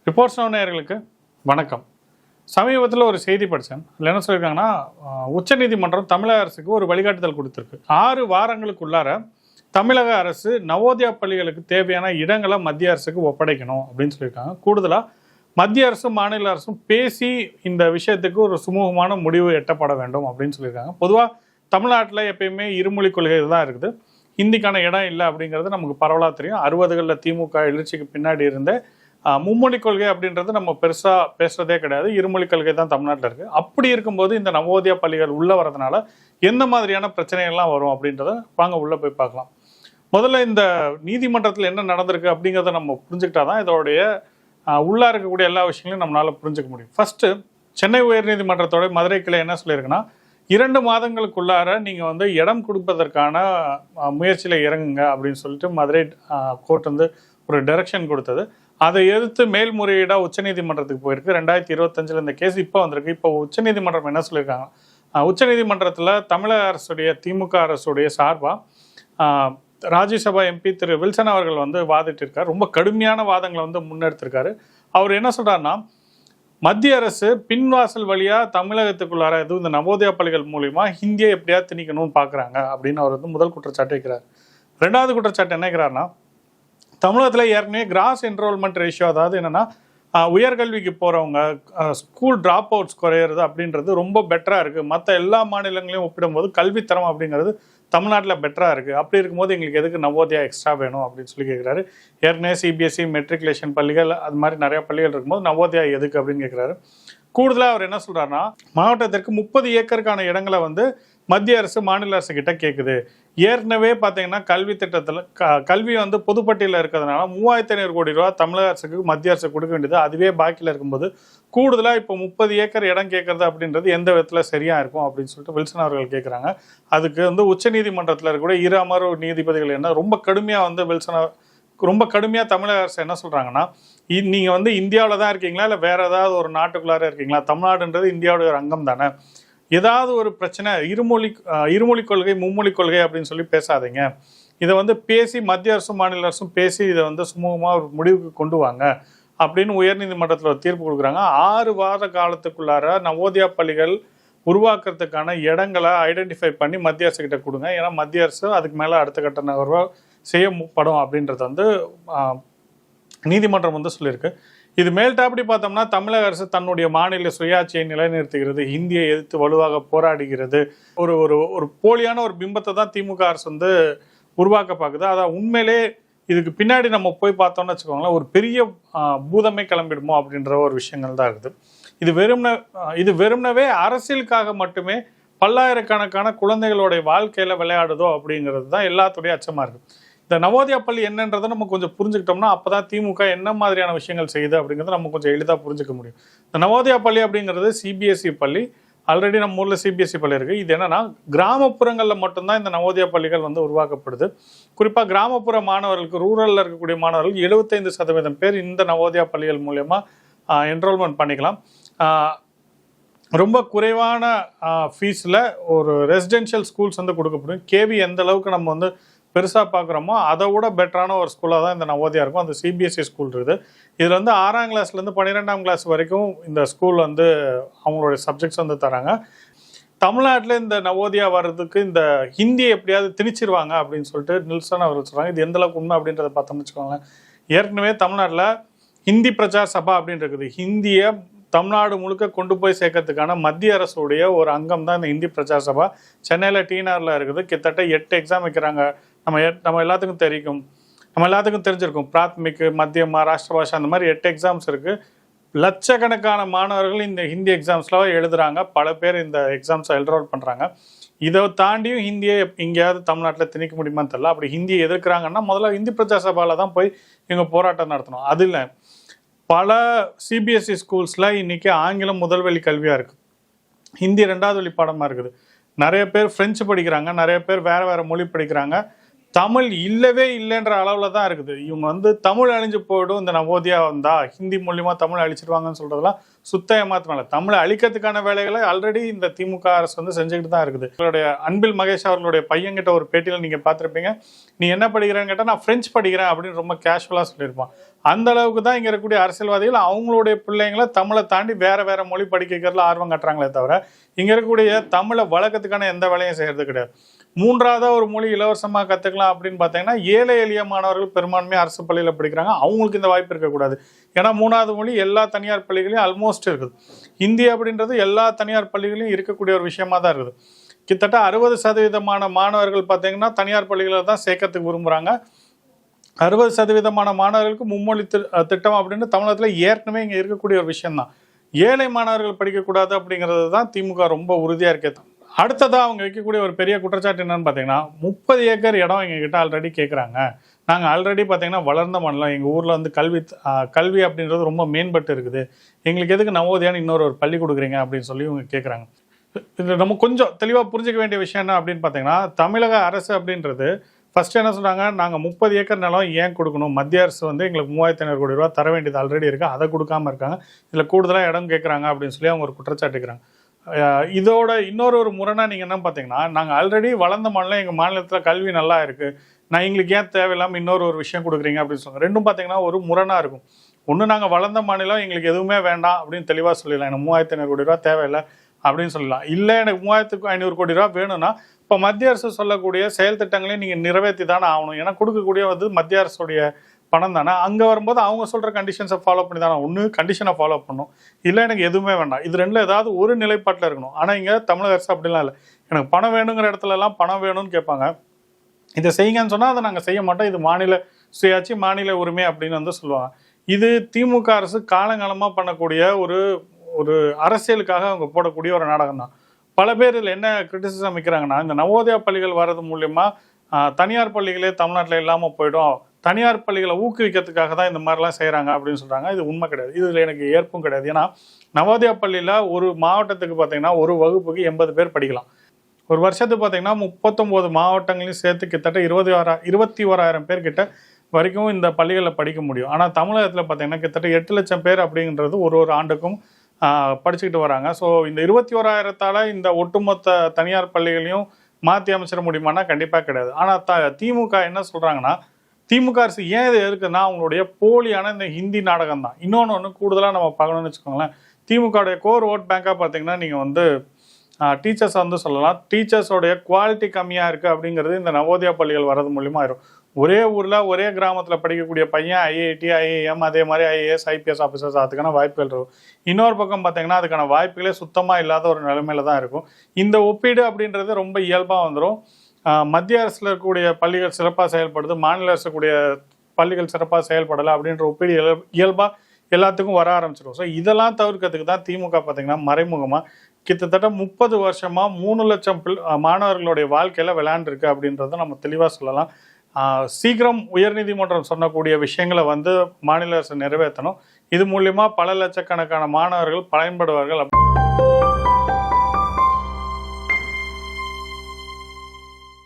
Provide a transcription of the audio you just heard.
Reports நேயர்களுக்கு வணக்கம். சமீபத்தில் ஒரு செய்தி படித்தேன். அதில் என்ன சொல்லியிருக்காங்கன்னா, உச்சநீதிமன்றம் தமிழக அரசுக்கு ஒரு வழிகாட்டுதல் கொடுத்துருக்கு. 6 வாரங்களுக்குள்ளார தமிழக அரசு நவோதயா பள்ளிகளுக்கு தேவையான இடங்களை மத்திய அரசுக்கு ஒப்படைக்கணும் அப்படின்னு சொல்லியிருக்காங்க. கூடுதலாக மத்திய அரசும் மாநில அரசும் பேசி இந்த விஷயத்துக்கு ஒரு சுமூகமான முடிவு எட்டப்பட வேண்டும் அப்படின்னு சொல்லியிருக்காங்க. பொதுவாக தமிழ்நாட்டில் எப்பயுமே இருமொழி கொள்கை தான் இருக்குது. ஹிந்திக்கான இடம் இல்லை அப்படிங்கிறது நமக்கு பரவலாக தெரியும். 60களில் திமுக எழுச்சிக்கு பின்னாடி இருந்த மும்மொழி கொள்கை அப்படின்றது நம்ம பெருசாக பேசுறதே கிடையாது. இருமொழி கொள்கை தான் தமிழ்நாட்டில் இருக்குது. அப்படி இருக்கும்போது இந்த நவோதயா பள்ளிகள் உள்ளே வரதுனால எந்த மாதிரியான பிரச்சனைகள்லாம் வரும் அப்படின்றத வாங்க உள்ளே போய் பார்க்கலாம். முதல்ல இந்த நீதிமன்றத்தில் என்ன நடந்திருக்கு அப்படிங்கிறத நம்ம புரிஞ்சுக்கிட்டா தான் இதோடைய உள்ளே இருக்கக்கூடிய எல்லா விஷயங்களையும் நம்மளால புரிஞ்சுக்க முடியும். ஃபர்ஸ்ட், சென்னை உயர்நீதிமன்றத்தோட மதுரை கிளை என்ன சொல்லியிருக்குன்னா, 2 மாதங்களுக்குள்ளார நீங்கள் இடம் கொடுப்பதற்கான முயற்சியில் இறங்குங்க அப்படின்னு சொல்லிட்டு மதுரை கோர்ட் ஒரு டைரக்ஷன் கொடுத்தது. அதை எதிர்த்து மேல்முறையீடாக உச்சநீதிமன்றத்துக்கு போயிருக்கு. 2025 இந்த கேஸ் இப்போ வந்திருக்கு. இப்போ உச்சநீதிமன்றம் என்ன சொல்லியிருக்காங்க, உச்சநீதிமன்றத்தில் தமிழக அரசுடைய திமுக அரசுடைய சார்பாக ராஜ்யசபா எம்பி திரு வில்சன் அவர்கள் வாதிட்டு இருக்கார். ரொம்ப கடுமையான வாதங்களை முன்னெடுத்திருக்காரு. அவர் என்ன சொல்றாருன்னா, மத்திய அரசு பின்வாசல் வழியாக தமிழகத்துக்குள்ளார எதுவும் இந்த நவோதயா பள்ளிகள் மூலிமா ஹிந்தியை எப்படியாவது திணிக்கணும்னு பார்க்குறாங்க அப்படின்னு அவர் முதல் குற்றச்சாட்டு வைக்கிறார். 2வது குற்றச்சாட்டு என்ன வைக்கிறாருன்னா, தமிழகத்தில் ஏற்கனவே கிராஸ் என்ரோல்மெண்ட் ரேஷியோ, அதாவது என்னென்னா உயர்கல்விக்கு போகிறவங்க ஸ்கூல் ட்ராப் அவுட்ஸ் குறையிறது அப்படின்றது ரொம்ப பெட்டராக இருக்குது. மற்ற எல்லா மாநிலங்களையும் ஒப்பிடும்போது கல்வித்தரம் அப்படிங்கிறது தமிழ்நாட்டில் பெட்டராக இருக்குது. அப்படி இருக்கும்போது எங்களுக்கு எதுக்கு நவோதயா எக்ஸ்ட்ரா வேணும் அப்படின்னு சொல்லி கேட்குறாரு. ஏற்கனவே சிபிஎஸ்சி மெட்ரிகுலேஷன் பள்ளிகள் அது மாதிரி நிறையா பள்ளிகள் இருக்கும்போது நவோதயா எதுக்கு அப்படின்னு கேட்குறாரு. கூடுதலாக அவர் என்ன சொல்கிறாருன்னா, மாவட்டத்திற்கு 30 ஏக்கருக்கான இடங்களை மத்திய அரசு மாநில அரசு கிட்ட கேட்குது. ஏற்கனவே பார்த்தீங்கன்னா கல்வி திட்டத்தில் கல்வி பொதுப்பட்டியலில் இருக்கிறதுனால 3500 கோடி ரூபா தமிழக அரசுக்கு மத்திய அரசு கொடுக்க வேண்டியது அதுவே பாக்கியில் இருக்கும்போது கூடுதலாக இப்போ 30 ஏக்கர் இடம் கேட்கறது அப்படின்றது எந்த விதத்தில் சரியாக இருக்கும் அப்படின்னு சொல்லிட்டு வில்சன் அவர்கள் கேட்குறாங்க. அதுக்கு உச்சநீதிமன்றத்தில் இருக்கக்கூடிய 2 அமர்வு நீதிபதிகள் என்ன ரொம்ப கடுமையாக வில்சன் ரொம்ப கடுமையாக தமிழக அரசு என்ன சொல்கிறாங்கன்னா, நீங்கள் இந்தியாவில் தான் இருக்கீங்களா இல்லை வேறு ஏதாவது ஒரு நாட்டுக்குள்ளார இருக்கீங்களா? தமிழ்நாடுன்றது இந்தியாவுடைய ஒரு அங்கம் தானே. ஏதாவது ஒரு பிரச்சனை இருமொழி கொள்கை மும்மொழி கொள்கை அப்படின்னு சொல்லி பேசாதீங்க. இதை பேசி மத்திய அரசும் மாநில அரசும் பேசி இதை சுமூகமாக ஒரு முடிவுக்கு கொண்டு வாங்க அப்படின்னு உயர்நீதிமன்றத்தில் ஒரு தீர்ப்பு கொடுக்குறாங்க. 6 வார காலத்துக்குள்ளார நவோதயா பள்ளிகள் உருவாக்குறதுக்கான இடங்களை ஐடென்டிஃபை பண்ணி மத்திய அரசு கிட்ட கொடுங்க. ஏன்னா மத்திய அரசு அதுக்கு மேலே அடுத்த கட்ட நகர்வாக செய்யப்படும் அப்படின்றது நீதிமன்றம் சொல்லியிருக்கு. இது மேல்டாப்படி பார்த்தோம்னா தமிழக அரசு தன்னுடைய மாநில சுயாட்சியை நிலைநிறுத்துகிறது, ஹிந்தியை எதிர்த்து வலுவாக போராடுகிறது. ஒரு ஒரு ஒரு போலியான ஒரு பிம்பத்தை தான் திமுக அரசு உருவாக்க பார்க்குது. அதான் உண்மையிலே இதுக்கு பின்னாடி நம்ம போய் பார்த்தோம்னு வச்சுக்கோங்களேன், ஒரு பெரிய பூதமே கிளம்பிடுமோ அப்படின்ற ஒரு விஷயங்கள் தான் இருக்குது. இது வெறும்னவே அரசியலுக்காக மட்டுமே பல்லாயிரக்கணக்கான குழந்தைகளுடைய வாழ்க்கையில விளையாடுதோ அப்படிங்கிறது தான் எல்லாத்துடைய அச்சமா இருக்கு. இந்த நவோதயா பள்ளி என்னன்றதை நம்ம கொஞ்சம் புரிஞ்சுக்கிட்டோம்னா அப்போதான் திமுக என்ன மாதிரியான விஷயங்கள் செய்யுது அப்படிங்கிறத நம்ம கொஞ்சம் எளிதாக புரிஞ்சுக்க முடியும். இந்த நவோதயா பள்ளி அப்படிங்கிறது சிபிஎஸ்சி பள்ளி. ஆல்ரெடி நம்ம ஊரில் சிபிஎஸ்சி பள்ளி இருக்குது. இது என்னன்னா கிராமப்புறங்களில் மட்டும்தான் இந்த நவோதயா பள்ளிகள் உருவாக்கப்படுது. குறிப்பாக கிராமப்புற மாணவர்களுக்கு, ரூரலில் இருக்கக்கூடிய மாணவர்கள் 75% பேர் இந்த நவோதயா பள்ளிகள் மூலயமா என்ரோல்மெண்ட் பண்ணிக்கலாம். ரொம்ப குறைவான ஃபீஸில் ஒரு ரெசிடென்ஷியல் ஸ்கூல்ஸ் கொடுக்கப்படும். கேவி எந்த அளவுக்கு நம்ம பெருசாக பார்க்குறோமோ அதை விட பெட்டரான ஒரு ஸ்கூலாக தான் இந்த நவோதயா இருக்கும். அந்த சிபிஎஸ்சி ஸ்கூல் இருக்குது. இதில் 6ஆம் கிளாஸ்லேருந்து 12ஆம் கிளாஸ் வரைக்கும் இந்த ஸ்கூல் அவங்களுடைய சப்ஜெக்ட்ஸ் தராங்க. தமிழ்நாட்டில் இந்த நவோதயா வர்றதுக்கு இந்த ஹிந்தியை எப்படியாவது திணிச்சிருவாங்க அப்படின்னு சொல்லிட்டு நில்சன் அவர் சொல்கிறாங்க. இது எந்தளவுக்கு உண்மை அப்படின்றத பார்த்தோம்னு வச்சுக்கோங்களேன். ஏற்கனவே தமிழ்நாட்டில் ஹிந்தி பிரச்சார் சபா அப்படின்னு இருக்குது. ஹிந்தியை தமிழ்நாடு முழுக்க கொண்டு போய் சேர்க்கறதுக்கான மத்திய அரசுடைய ஒரு அங்கம் தான் இந்த ஹிந்தி பிரச்சார சபா. சென்னையில் டிஆர்ல இருக்குது. கிட்டத்தட்ட 8 எக்ஸாம் வைக்கிறாங்க. நம்ம எல்லாத்துக்கும் தெரிஞ்சிருக்கும். பிராத்மிக், மத்தியமா, ராஷ்டிர பாஷா அந்த மாதிரி 8 எக்ஸாம்ஸ் இருக்குது. லட்சக்கணக்கான மாணவர்கள் இந்த ஹிந்தி எக்ஸாம்ஸ்லாம் எழுதுறாங்க. பல பேர் இந்த எக்ஸாம்ஸை என்ரோல் பண்ணுறாங்க. இதை தாண்டியும் ஹிந்தியை எங்கேயாவது தமிழ்நாட்டில் திணிக்க முடியுமான்னு தெரியல. அப்படி ஹிந்தியை எதிர்க்கிறாங்கன்னா முதல்ல ஹிந்தி பிரச்சார சபாவில் தான் போய் இவங்க போராட்டம் நடத்தணும். அது இல்லை, பல சிபிஎஸ்சி ஸ்கூல்ஸில் இன்றைக்கி ஆங்கிலம் முதல் வழி கல்வியாக இருக்குது, ஹிந்தி 2வது வழி பாடமாக இருக்குது. நிறைய பேர் ஃப்ரெஞ்சு படிக்கிறாங்க, நிறைய பேர் வேறு மொழி படிக்கிறாங்க. தமிழ் இல்லவே இல்லைன்ற அளவில் தான் இருக்குது. இவங்க வந்து தமிழ் அழிஞ்சு போய்டும், இந்த நவோதியா வந்தா ஹிந்தி மூலியமாக தமிழ் அழிச்சிருவாங்கன்னு சொல்கிறதெல்லாம் சுத்த ஏமாத்தம். தமிழை அழிக்கிறதுக்கான வேலைகளை ஆல்ரெடி இந்த திமுக அரசு வந்து செஞ்சுக்கிட்டு தான் இருக்குது. இவருடைய அன்பில் மகேஷ் அவர்களுடைய பையன்கிட்ட ஒரு பேட்டியில் நீங்கள் பார்த்துருப்பீங்க. நீ என்ன படிக்கிறேன்னு கேட்டால் நான் ஃப்ரெஞ்ச் படிக்கிறேன் அப்படின்னு ரொம்ப கேஷுவலாக சொல்லியிருப்பான். அந்த அளவுக்கு தான் இங்கே இருக்கக்கூடிய அரசியல்வாதிகள் அவங்களுடைய பிள்ளைங்களை தமிழை தாண்டி வேற வேற மொழி படிக்கிறதுல ஆர்வம் காட்டுறாங்களே தவிர இங்கே இருக்கக்கூடிய தமிழை வழக்கத்துக்கான எந்த வேலையும் செய்கிறது கிடையாது. மூன்றாவதாக ஒரு மொழி இலவசமாக கற்றுக்கலாம் அப்படின்னு பார்த்தீங்கன்னா ஏழை எளிய மாணவர்கள் பெரும்பான்மையாக அரசு பள்ளியில் படிக்கிறாங்க. அவங்களுக்கு இந்த வாய்ப்பு இருக்கக்கூடாது. ஏன்னா மூணாவது மொழி எல்லா தனியார் பள்ளிகளையும் ஆல்மோஸ்ட் இருக்குது. ஹிந்தி அப்படின்றது எல்லா தனியார் பள்ளிகளையும் இருக்கக்கூடிய ஒரு விஷயமா தான் இருக்குது. கிட்டத்தட்ட 60% மாணவர்கள் பார்த்தீங்கன்னா தனியார் பள்ளிகளில் தான் சேர்க்கறதுக்கு விரும்புகிறாங்க. 60% மாணவர்களுக்கு மும்மொழி திட்டம் அப்படின்னு தமிழகத்தில் ஏற்கனவே இங்கே இருக்கக்கூடிய ஒரு விஷயம்தான். ஏழை மாணவர்கள் படிக்கக்கூடாது அப்படிங்கிறது தான் திமுக ரொம்ப உறுதியாக இருக்கே. அடுத்ததாக அவங்க வைக்கக்கூடிய ஒரு பெரிய குற்றச்சாட்டு என்னன்னு பார்த்தீங்கன்னா 30 ஏக்கர் இடம் எங்ககிட்ட ஆல்ரெடி கேட்குறாங்க. நாங்கள் ஆல்ரெடி பார்த்தீங்கன்னா வளர்ந்த மாநிலம், எங்கள் ஊரில் வந்து கல்வி அப்படின்றது ரொம்ப மேம்பட்டு இருக்குது, எங்களுக்கு எதுக்கு நவோதயான்னு இன்னொரு ஒரு பள்ளி கொடுக்குறீங்க அப்படின்னு சொல்லி இவங்க கேட்குறாங்க. இது நம்ம கொஞ்சம் தெளிவாக புரிஞ்சிக்க வேண்டிய விஷயம் என்ன அப்படின்னு பார்த்தீங்கன்னா தமிழக அரசு அப்படின்றது ஃபர்ஸ்ட் என்ன சொல்கிறாங்க, நாங்கள் 30 ஏக்கர் நிலம் ஏன் கொடுக்கணும், மத்திய அரசு வந்து எங்களுக்கு 3500 கோடி ரூபா தர வேண்டியது ஆல்ரெடி இருக்குது, அதை கொடுக்காம இருக்காங்க, இதில் கூடுதலாக இடம் கேட்குறாங்க அப்படின்னு சொல்லி அவங்க ஒரு குற்றச்சாட்டுக்கிறாங்க. இதோட இன்னொரு முரணாக நீங்கள் என்ன பார்த்தீங்கன்னா நாங்கள் ஆல்ரெடி வளர்ந்த மாநிலம், எங்கள் மாநிலத்தில் கல்வி நல்லா இருக்குது, நான் எங்களுக்கு ஏன் தேவையில்லாமல் இன்னொரு விஷயம் கொடுக்குறீங்க அப்படின்னு சொல்லுங்கள். ரெண்டும் பார்த்தீங்கன்னா ஒரு முரணாக இருக்கும். ஒன்று நாங்கள் வளர்ந்த மாநிலம், எங்களுக்கு எதுவுமே வேண்டாம் அப்படின்னு தெளிவாக சொல்லிடலாம், எனக்கு 3500 கோடி ரூபா தேவையில்லை அப்படின்னு சொல்லலாம். இல்லை எனக்கு 3500 கோடி ரூபா வேணும்னா இப்போ மத்திய அரசு சொல்லக்கூடிய செயல் திட்டங்களையும் நீங்கள் நிறைவேற்றி தானே ஆகணும். ஏன்னா கொடுக்கக்கூடிய வந்து மத்திய அரசுடைய பணம் தானே. அங்கே வரும்போது அவங்க சொல்கிற கண்டிஷன்ஸை ஃபாலோ பண்ணி தானே, ஒன்று கண்டிஷனை ஃபாலோ பண்ணணும், இல்லை எனக்கு எதுவுமே வேண்டாம். இது ரெண்டில் ஏதாவது ஒரு நிலைப்பாட்டில் இருக்கணும். ஆனால் இங்கே தமிழக அரசு அப்படிலாம் இல்லை. எனக்கு பணம் வேணுங்கிற இடத்துலலாம் பணம் வேணும்னு கேட்பாங்க. இதை செய்யுங்கன்னு சொன்னால் அதை நாங்கள் செய்ய மாட்டோம், இது மாநில சுயாட்சி, மாநில உரிமை அப்படின்னு வந்து சொல்லுவாங்க. இது திமுக அரசு காலங்காலமாக பண்ணக்கூடிய ஒரு அரசியலுக்காக அவங்க போடக்கூடிய ஒரு நாடகம் தான். பல பேர் இதில் என்ன கிரிட்டிசிசம் வைக்கிறாங்கன்னா, இந்த நவோதயா பள்ளிகள் வர்றது மூலயமா தனியார் பள்ளிகளே தமிழ்நாட்டில் இல்லாமல் போயிடும், தனியார் பள்ளிகளை ஊக்குவிக்கிறதுக்காக தான் இந்த மாதிரிலாம் செய்கிறாங்க அப்படின்னு சொல்கிறாங்க. இது உண்மை கிடையாது. இதில் எனக்கு ஏற்பும் கிடையாது. ஏன்னா நவோதயா பள்ளியில் ஒரு மாவட்டத்துக்கு பார்த்தீங்கன்னா ஒரு வகுப்புக்கு 80 பேர் படிக்கலாம். ஒரு வருஷத்துக்கு பார்த்தீங்கன்னா 39 மாவட்டங்களையும் சேர்த்து கிட்டத்தட்ட 21,000 பேர்கிட்ட வரைக்கும் இந்த பள்ளிகளில் படிக்க முடியும். ஆனால் தமிழகத்தில் பார்த்தீங்கன்னா கிட்டத்தட்ட 8 லட்சம் பேர் அப்படின்றது ஒரு ஆண்டுக்கும் படிச்சுக்கிட்டு வராங்க. ஸோ இந்த 21,000 இந்த ஒட்டுமொத்த தனியார் பள்ளிகளையும் மாற்றி அமைச்சிட முடியுமானா கண்டிப்பாக கிடையாது. ஆனால் திமுக என்ன சொல்கிறாங்கன்னா, திமுக அரசு ஏன் இது இருக்குன்னா அவங்களுடைய போலியான இந்த ஹிந்தி நாடகம் தான். இன்னொன்று கூடுதலாக நம்ம பார்க்கணும்னு வச்சுக்கோங்களேன், திமுகவுடைய கோர் ஓட் பேங்காக பார்த்தீங்கன்னா நீங்கள் வந்து டீச்சர்ஸை வந்து சொல்லலாம். டீச்சர்ஸோடைய குவாலிட்டி கம்மியாக இருக்குது அப்படிங்கிறது இந்த நவோதயா பள்ளிகள் வர்றது மூலியமாக ஆயிரும். ஒரே ஊரில் ஒரே கிராமத்தில் படிக்கக்கூடிய பையன் ஐஐடி, ஐஏஎம், அதே மாதிரி ஐஏஎஸ், ஐபிஎஸ் ஆஃபீஸர்ஸ் அதுக்கான வாய்ப்புகள் இருக்கும். இன்னொரு பக்கம் பார்த்தீங்கன்னா அதுக்கான வாய்ப்புகளே சுத்தமாக இல்லாத ஒரு நிலைமையில தான் இருக்கும். இந்த ஒப்பீடு அப்படின்றது ரொம்ப இயல்பாக வந்துடும். மத்திய அரசில் இருக்கக்கூடிய பள்ளிகள் சிறப்பாக செயல்படுது, மாநில அரசு கூடிய பள்ளிகள் சிறப்பாக செயல்படலை அப்படின்ற ஒப்பீடு இயல்பாக எல்லாத்துக்கும் வர ஆரம்பிச்சிடும். ஸோ இதெல்லாம் தவிர்க்கிறதுக்கு தான் திமுக பார்த்தீங்கன்னா மறைமுகமாக கிட்டத்தட்ட 30 வருஷமாக 3 லட்சம் மாணவர்களுடைய வாழ்க்கையில் விளையாண்டுருக்கு அப்படின்றத நம்ம தெளிவாக சொல்லலாம். சீக்கிரம் உயர்நீதிமன்றம் சொன்னக்கூடிய விஷயங்களை வந்து மாநில அரசு நிறைவேற்றணும். இது மூலியமாக பல லட்சக்கணக்கான மாணவர்கள் பயன்படுவார்கள்.